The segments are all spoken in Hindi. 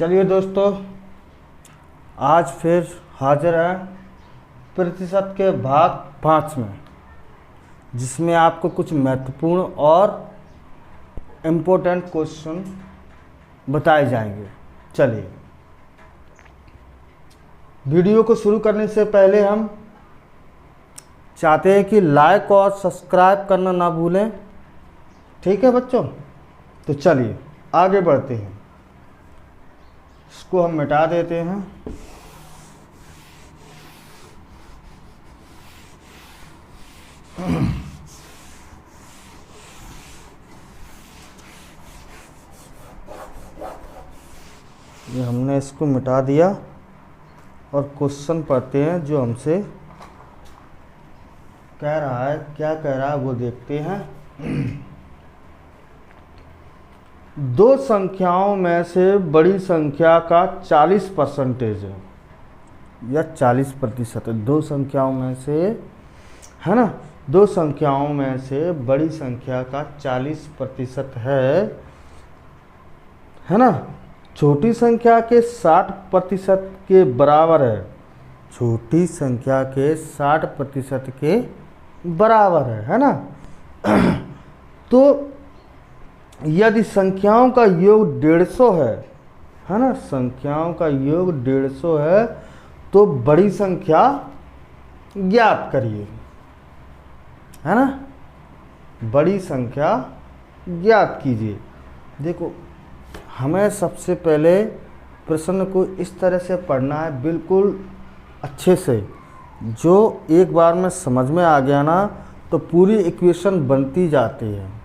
चलिए दोस्तों, आज फिर हाजिर है प्रतिशत के भाग 5 में, जिसमें आपको कुछ महत्वपूर्ण और इम्पोर्टेंट क्वेश्चन बताए जाएंगे। चलिए, वीडियो को शुरू करने से पहले हम चाहते हैं कि लाइक और सब्सक्राइब करना ना भूलें। ठीक है बच्चों, तो चलिए आगे बढ़ते हैं। इसको हम मिटा देते हैं। ये हमने इसको मिटा दिया और क्वेश्चन पढ़ते हैं जो हमसे कह रहा है। क्या कह रहा है वो देखते हैं। दो संख्याओं में से बड़ी संख्या का 40% है या 40% है। दो संख्याओं में से, है ना, दो संख्याओं में से बड़ी संख्या का 40% है ना, छोटी संख्या के 60% के बराबर है। छोटी संख्या के 60% के बराबर है ना। तो यदि संख्याओं का योग 150 है ना, संख्याओं का योग 150 है, तो बड़ी संख्या ज्ञात करिए, है ना। बड़ी संख्या ज्ञात कीजिए। देखो, हमें सबसे पहले प्रश्न को इस तरह से पढ़ना है, बिल्कुल अच्छे से। जो एक बार में समझ में आ गया ना, तो पूरी इक्वेशन बनती जाती है।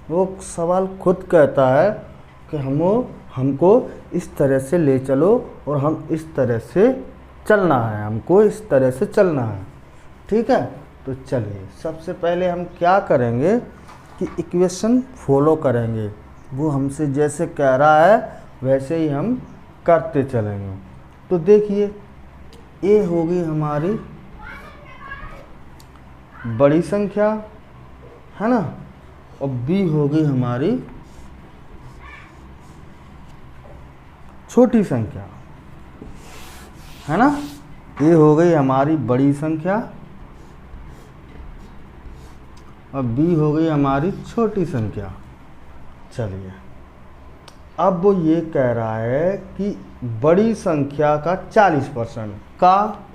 वो सवाल खुद कहता है कि हमको इस तरह से ले चलो और हम इस तरह से चलना है, हमको इस तरह से चलना है। ठीक है, तो चलिए सबसे पहले हम क्या करेंगे कि इक्वेशन फॉलो करेंगे। वो हमसे जैसे कह रहा है वैसे ही हम करते चलेंगे। तो देखिए, ए होगी हमारी बड़ी संख्या, है ना, और बी होगी हमारी छोटी संख्या, है ना। ए हो गई हमारी बड़ी संख्या और बी हो गई हमारी छोटी संख्या। चलिए, अब वो ये कह रहा है कि बड़ी संख्या का 40% का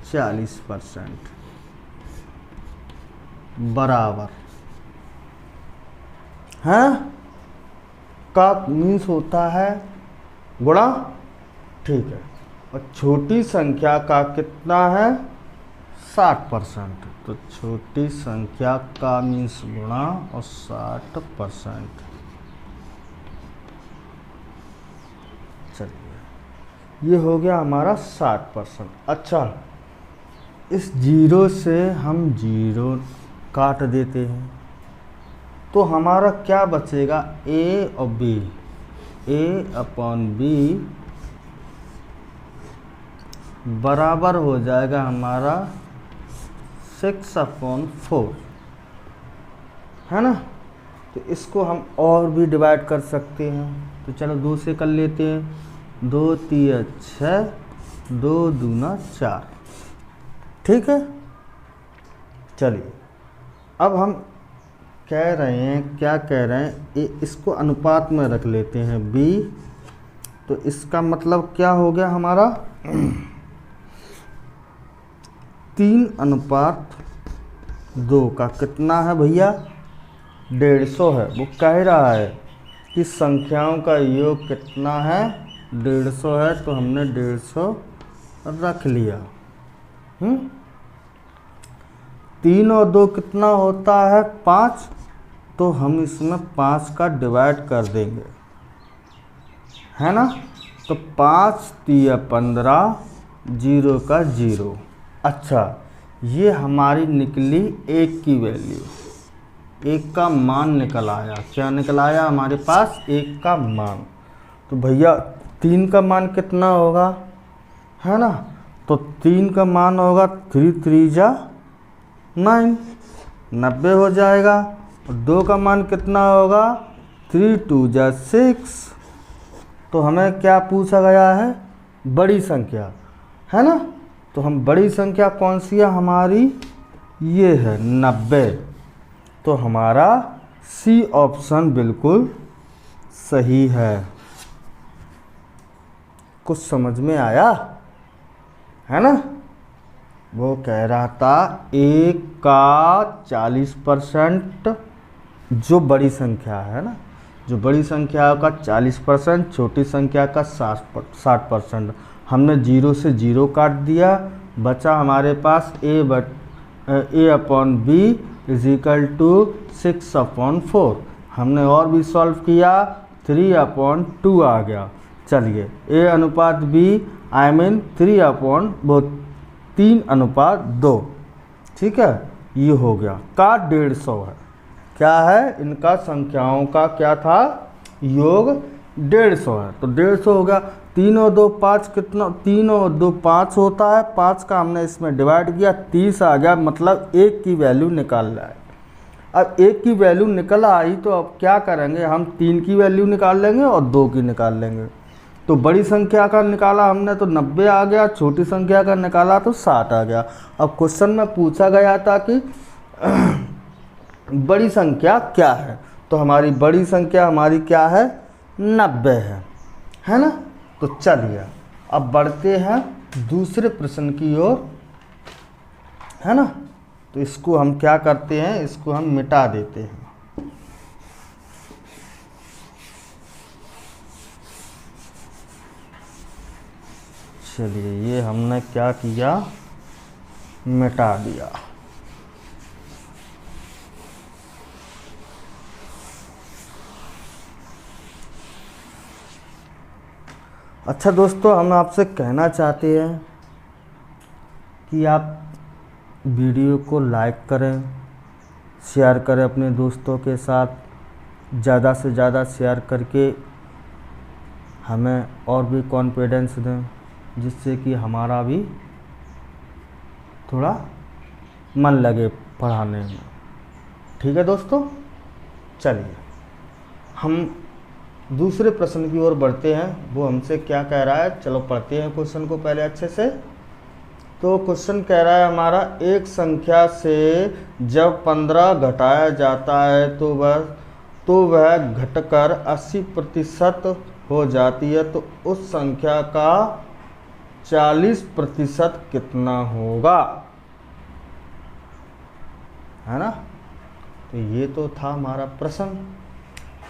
40% बराबर है, का मीन्स होता है गुणा। ठीक है, और छोटी संख्या का कितना है 60%। तो छोटी संख्या का मीन्स गुणा और 60%। चलिए, ये हो गया हमारा 60%। अच्छा, इस जीरो से हम जीरो काट देते हैं, तो हमारा क्या बचेगा, ए और बी। ए अपॉन बी बराबर हो जाएगा हमारा 6/4, है ना। तो इसको हम और भी डिवाइड कर सकते हैं। तो चलो 2 से कर लेते हैं। 2 3 6, 2 दूना 4। ठीक है, चलिए अब हम कह रहे हैं, क्या कह रहे हैं, इसको अनुपात में रख लेते हैं b। तो इसका मतलब क्या हो गया हमारा 3:2 का कितना है भैया, 150 है। वो कह रहा है कि संख्याओं का योग कितना है, 150 है, तो हमने 150 रख लिया। 3 और 2 कितना होता है 5, तो हम इसमें 5 का डिवाइड कर देंगे, है ना। तो 5 3 15, 0 का 0। अच्छा, ये हमारी निकली 1 की वैल्यू, 1 का मान निकल आया। क्या निकल आया हमारे पास, 1 का मान। तो भैया 3 का मान कितना होगा, है ना। तो 3 का मान होगा 3 3 जा 9, 90 हो जाएगा। और 2 का मान कितना होगा, 3 2 जा 6, तो हमें क्या पूछा गया है, बड़ी संख्या, है ना। तो हम बड़ी संख्या कौन सी है हमारी, ये है 90। तो हमारा सी ऑप्शन बिल्कुल सही है। कुछ समझ में आया, है ना। वो कह रहा था 1 का 40% जो बड़ी संख्या है ना, जो बड़ी संख्या का 40%, छोटी संख्या का 60%। हमने 0 से 0 काट दिया, बचा हमारे पास a/b = 6/4। हमने और भी सॉल्व किया, 3/2 आ गया। चलिए a/b आई मीन 3/2, ठीक है, ये हो गया का 150 है। क्या है, इनका संख्याओं का क्या था, योग 150 है। तो 150 हो गया। 3 और 2 5 कितना, 3 और 2 5 होता है, 5 का हमने इसमें डिवाइड किया, 30 आ गया। मतलब 1 की वैल्यू निकाल रहा है। अब 1 की वैल्यू निकल आई तो अब क्या करेंगे, हम 3 की वैल्यू निकाल लेंगे और 2 की निकाल लेंगे। तो बड़ी संख्या का निकाला हमने तो 90 आ गया, छोटी संख्या का निकाला तो 60 आ गया। अब क्वेश्चन में पूछा गया था कि बड़ी संख्या क्या है, तो हमारी बड़ी संख्या हमारी क्या है, 90 है ना। तो चलिए अब बढ़ते हैं दूसरे प्रश्न की ओर, है ना। तो इसको हम क्या करते हैं, इसको हम मिटा देते हैं। चलिए ये हमने क्या किया, मिटा दिया। अच्छा दोस्तों, हम आपसे कहना चाहते हैं कि आप वीडियो को लाइक करें, शेयर करें अपने दोस्तों के साथ, ज़्यादा से ज़्यादा शेयर करके हमें और भी कॉन्फिडेंस दें, जिससे कि हमारा भी थोड़ा मन लगे पढ़ाने में। ठीक है दोस्तों, चलिए हम दूसरे प्रश्न की ओर बढ़ते हैं। वो हमसे क्या कह रहा है, चलो पढ़ते हैं क्वेश्चन को पहले अच्छे से। तो क्वेश्चन कह रहा है हमारा, एक संख्या से जब 15 घटाया जाता है तो वह घटकर 80% हो जाती है, तो उस संख्या का 40% कितना होगा, है ना। तो ये तो था हमारा प्रश्न।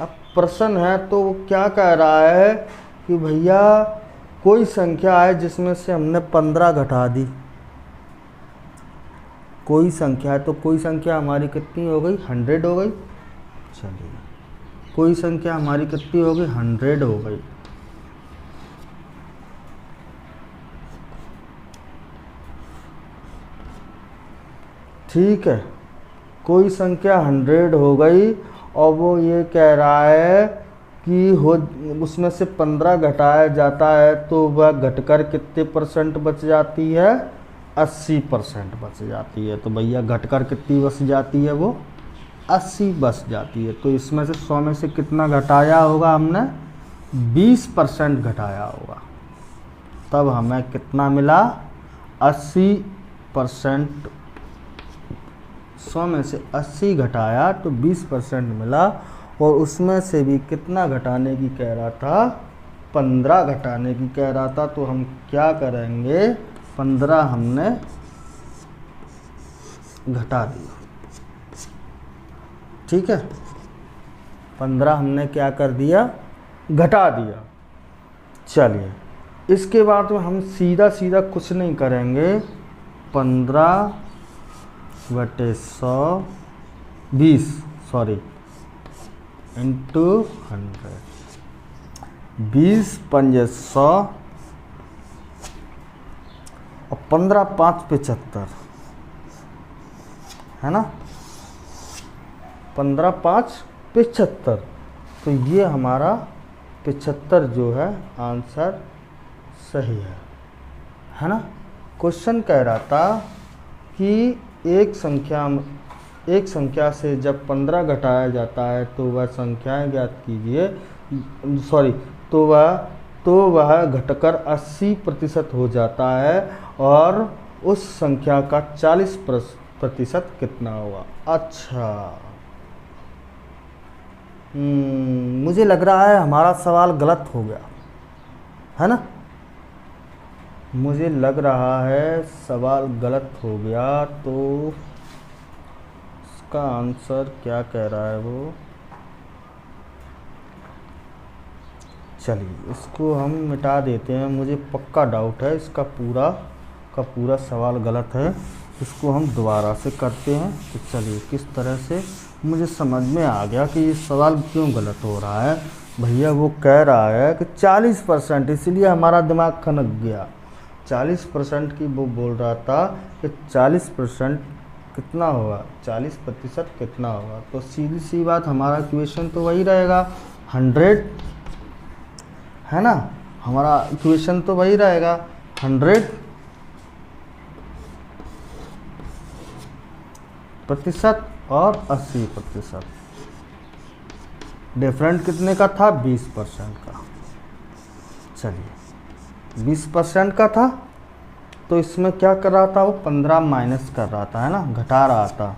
अब प्रश्न है तो वो क्या कह रहा है कि भैया कोई संख्या है जिसमें से हमने 15 घटा दी। कोई संख्या है तो कोई संख्या हमारी कितनी हो गई, 100 हो गई। चलिए कोई संख्या हमारी कितनी हो गई, 100 हो गई। ठीक है, कोई संख्या 100 हो गई और वो ये कह रहा है कि उसमें से 15 घटाया जाता है तो वह घटकर कितने % बच जाती है, 80% बच जाती है। तो भैया घटकर कितनी बच जाती है, वो 80 बच जाती है। तो इसमें से 100 में से कितना घटाया होगा हमने, 20% घटाया होगा। तब हमें कितना मिला, 80%। 100 में से 80 घटाया तो 20% मिला। और उसमें से भी कितना घटाने की कह रहा था, 15 घटाने की कह रहा था। तो हम क्या करेंगे, 15 हमने घटा दिया। ठीक है, 15 हमने क्या कर दिया, घटा दिया। चलिए इसके बाद में हम सीधा सीधा कुछ नहीं करेंगे, 15/100 20 इंटू 100, 20 पंजे 100 और 15 5 75, है ना। 15 5 75। तो ये हमारा 75 जो है आंसर सही है ना। क्वेश्चन कह रहा था कि एक संख्या एक संख्या से जब 15 घटाया जाता है तो वह संख्याएं ज्ञात कीजिए, सॉरी, तो वह घटकर 80% हो जाता है और उस संख्या का 40% कितना होगा। अच्छा, मुझे लग रहा है हमारा सवाल गलत हो गया है ना, मुझे लग रहा है सवाल गलत हो गया। तो इसका आंसर क्या कह रहा है वो, चलिए इसको हम मिटा देते हैं, मुझे पक्का डाउट है इसका पूरा का पूरा सवाल गलत है। इसको हम दोबारा से करते हैं। तो चलिए किस तरह से, मुझे समझ में आ गया कि ये सवाल क्यों गलत हो रहा है। भैया वो कह रहा है कि 40%, इसलिए हमारा दिमाग खनक गया। 40% की वो बोल रहा था कि 40% कितना होगा, 40% कितना होगा। तो सीधी सी बात, हमारा इक्वेशन तो वही रहेगा 100, है ना, हमारा इक्वेशन तो वही रहेगा 100% और 80%। डिफरेंट कितने का था, 20% का। चलिए 20% का था, तो इसमें क्या कर रहा था वो, 15 माइनस कर रहा था, है ना, घटा रहा था।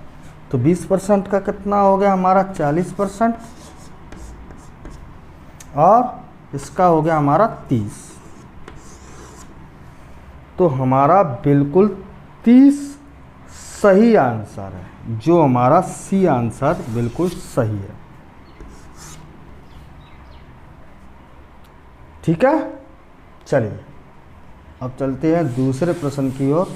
तो 20% का कितना हो गया हमारा, 40%, और इसका हो गया हमारा 30। तो हमारा बिल्कुल 30 सही आंसर है, जो हमारा सी आंसर बिल्कुल सही है। ठीक है, चलिए अब चलते हैं दूसरे प्रश्न की ओर।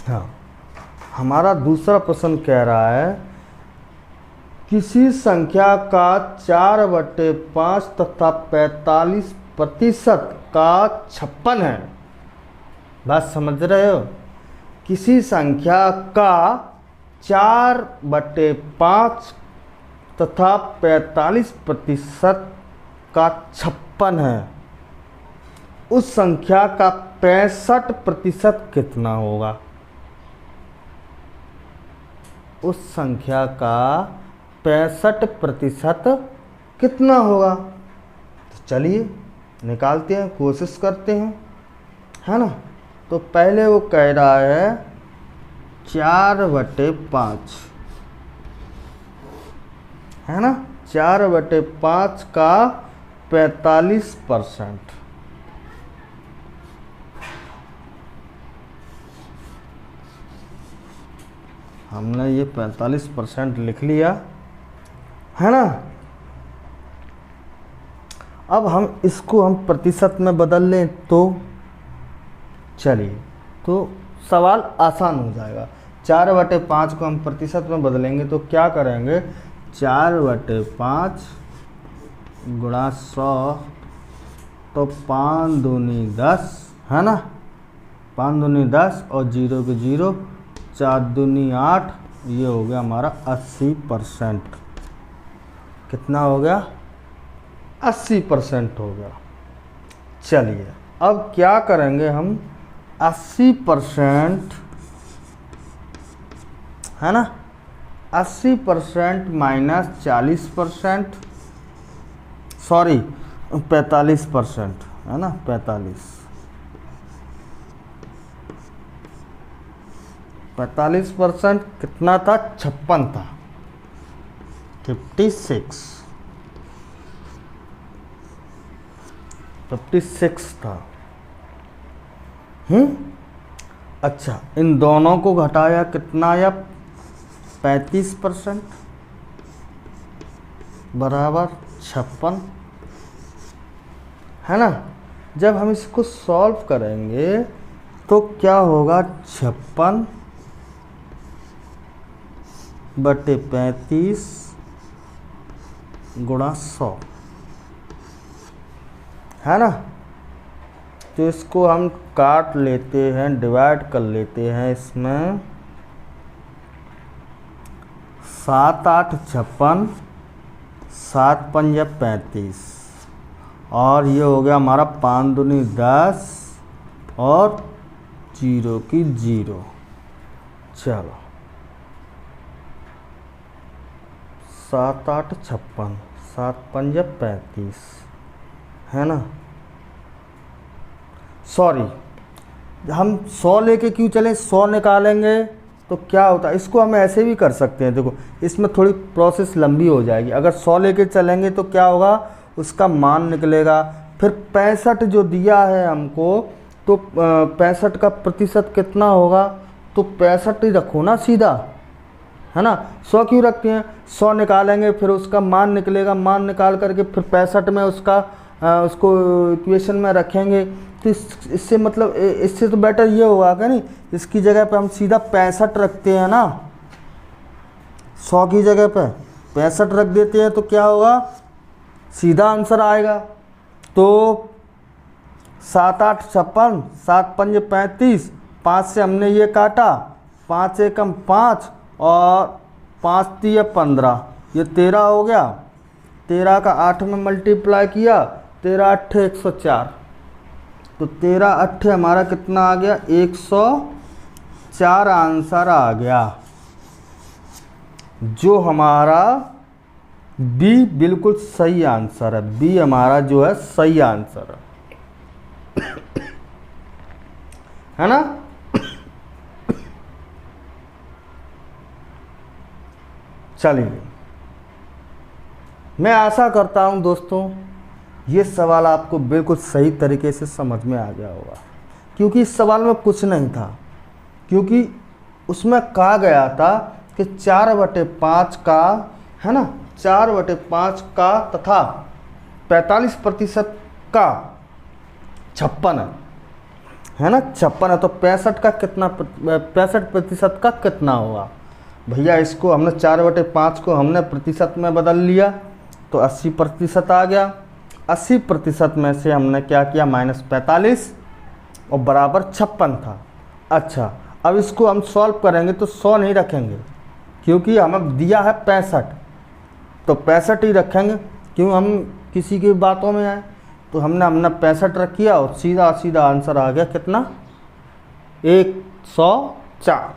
हाँ, हमारा दूसरा प्रश्न कह रहा है, किसी संख्या का 4/5 तथा 45% का 56 है। बात समझ रहे हो, किसी संख्या का 4/5 तथा 45% का 56 है, उस संख्या का 65% कितना होगा। उस संख्या का 65% कितना होगा। तो चलिए निकालते हैं, कोशिश करते हैं, है ना। तो पहले वो कह रहा है 4/5, है ना, 4/5 का 45%। हमने ये 45% लिख लिया, है ना। अब हम इसको प्रतिशत में बदल लें तो चलिए, तो सवाल आसान हो जाएगा। 4/5 को हम प्रतिशत में बदलेंगे तो क्या करेंगे, 4/5 गुणा 100, तो 5 दूनी 10, है ना, 5 दूनी 10 और 0 के 0, 4 दूनी 8, ये हो गया हमारा 80%। कितना हो गया, 80% हो गया। चलिए अब क्या करेंगे हम, 80%, है ना, 80% माइनस 40%, सॉरी 45%, है ना, 45% कितना था, 56 था, 56 था। अच्छा, इन दोनों को घटाया कितना आया, 35% बराबर 56, है ना। जब हम इसको सॉल्व करेंगे तो क्या होगा, 56/35 गुणा 100, है ना। तो इसको हम काट लेते हैं, डिवाइड कर लेते हैं। इसमें 7 8 56, 7 पंजे 35 और ये हो गया हमारा 5 दूनी 10 और 0 की 0। चलो 7 8 56, 7 पंजे 35 है ना। सॉरी, हम 100 लेके क्यों चलें, 100 निकालेंगे तो क्या होता है, इसको हम ऐसे भी कर सकते हैं। देखो इसमें थोड़ी प्रोसेस लंबी हो जाएगी। अगर 100 लेके चलेंगे तो क्या होगा, उसका मान निकलेगा, फिर 65 जो दिया है हमको, तो 65 का प्रतिशत कितना होगा, तो 65 ही रखो ना सीधा, है ना। 100 क्यों रखते हैं, 100 निकालेंगे फिर उसका मान निकलेगा, मान निकाल करके फिर 65 में उसको इक्वेशन में रखेंगे। तो इससे मतलब इससे तो बेटर ये होगा क्या नहीं, इसकी जगह पे हम सीधा 65 रखते हैं ना, 100 की जगह पे 65 रख देते हैं तो क्या होगा, सीधा आंसर आएगा। तो 7 8 56, 7 पंजे 35, 5 से हमने ये काटा, 5 एकम 5 और 5 तिया 15, ये 13 हो गया। 13 का 8 में मल्टीप्लाई किया, 13 8 104, तो 13 8 हमारा कितना आ गया, 104 आंसर आ गया, जो हमारा बी बिल्कुल सही आंसर है। बी हमारा जो है सही आंसर है ना। चलिए, मैं आशा करता हूं दोस्तों ये सवाल आपको बिल्कुल सही तरीके से समझ में आ गया होगा, क्योंकि इस सवाल में कुछ नहीं था, क्योंकि उसमें कहा गया था कि 4/5 का, है ना, 4/5 का तथा 45% का 56 है ना, 56 है, तो 65 का कितना, 65% का कितना होगा भैया। इसको हमने 4/5 को हमने प्रतिशत में बदल लिया तो 80% आ गया। 80% में से हमने क्या किया, -45 और बराबर 56 था। अच्छा, अब इसको हम सॉल्व करेंगे तो 100 नहीं रखेंगे, क्योंकि हमें दिया है 65, तो 65 ही रखेंगे, क्यों हम किसी की बातों में आए। तो हमने 65 रख किया और सीधा सीधा आंसर आ गया कितना, 104।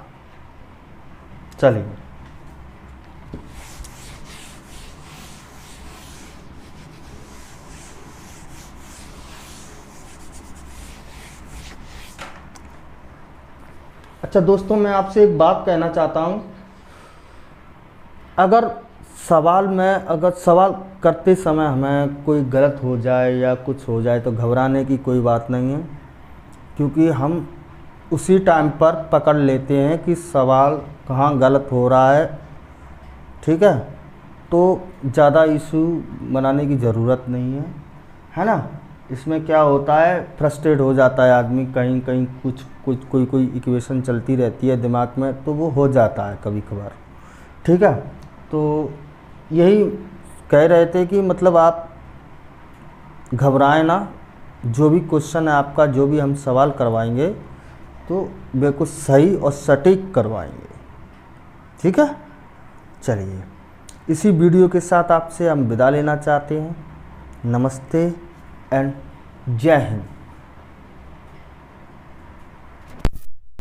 चलिए, अच्छा दोस्तों, मैं आपसे एक बात कहना चाहता हूँ, अगर सवाल करते समय हमें कोई गलत हो जाए या कुछ हो जाए तो घबराने की कोई बात नहीं है, क्योंकि हम उसी टाइम पर पकड़ लेते हैं कि सवाल कहाँ गलत हो रहा है, ठीक है। तो ज़्यादा इशू बनाने की ज़रूरत नहीं है ना। इसमें क्या होता है, फ्रस्ट्रेट हो जाता है आदमी, कहीं कहीं कोई इक्वेशन चलती रहती है दिमाग में, तो वो हो जाता है कभी कभार, ठीक है। तो यही कह रहे थे कि मतलब आप घबराएं ना, जो भी क्वेश्चन है आपका, जो भी हम सवाल करवाएंगे तो बिल्कुल सही और सटीक करवाएंगे, ठीक है। चलिए, इसी वीडियो के साथ आपसे हम विदा लेना चाहते हैं। नमस्ते एंड जय हिंद।